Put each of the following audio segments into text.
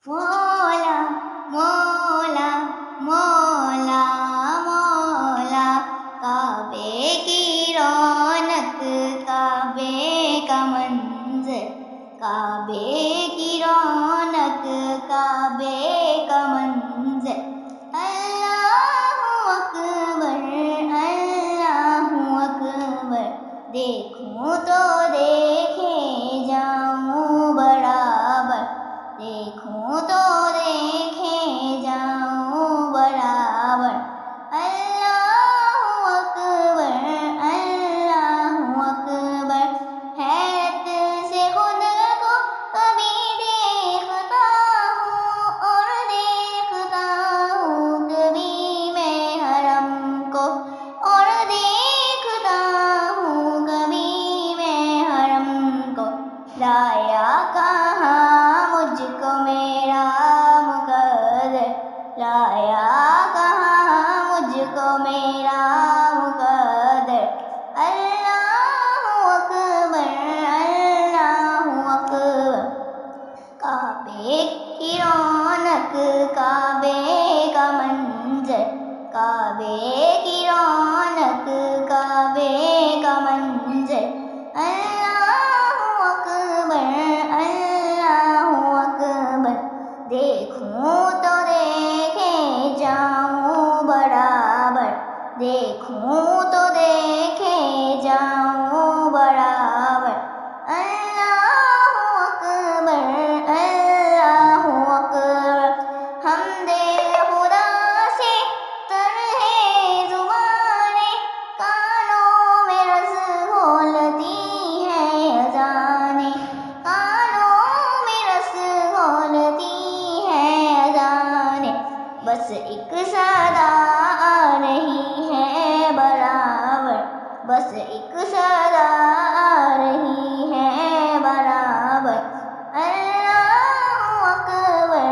مولا مولا مولا مولا، کعبے کی رونق کعبے کا منظر، کعبے کی رونق کعبے کا منظر، اللہ اکبر اللہ اکبر، دیکھوں تو دیکھے جاؤں برابر، دیکھوں تو دیکھے جاؤں برابر، اللہ اکبر اللہ اکبر، حیرت سے خود کو کبھی دیکھتا ہوں اور دیکھتا ہوں کبھی میں حرم کو، اور دیکھتا ہوں کبھی میں حرم کو، لایا کہاں مجھ کو میرا مقدر، لایا کہاں مجھ کو میرا مقدر، اللہ اکبر اللہ اکبر، کعبے کی رونق کعبے کا منظر، کعبے کی رونق کعبے کا منظر، اللہ اکبر اللہ اکبر، دیکھوں تو دیکھے جاؤں برابر، دیکھوں تو دیکھے جاؤں برابر، اللہ اکبر اللہ اکبر، حمد خدا سے تر ہے زبانیں، کانوں میں رس گھولتی ہے اذانیں، کانوں میں رس گھولتی ہے اذانیں، بس ایک صدا آ رہی ہے برابر، بس ایک صدا آ رہی ہے برابر، اللہ اکبر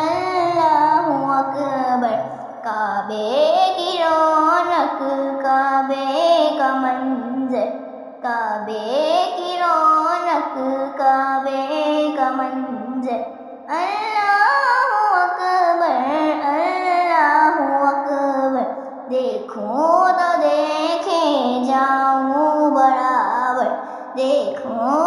اللہ اکبر، کعبے کی رونق کعبے کا منظر، کعبے کی رونق کعبے کا منظر، اللہ اکبر اللہ اکبر، دیکھوں تو دیکھے جاؤں برابر، دیکھوں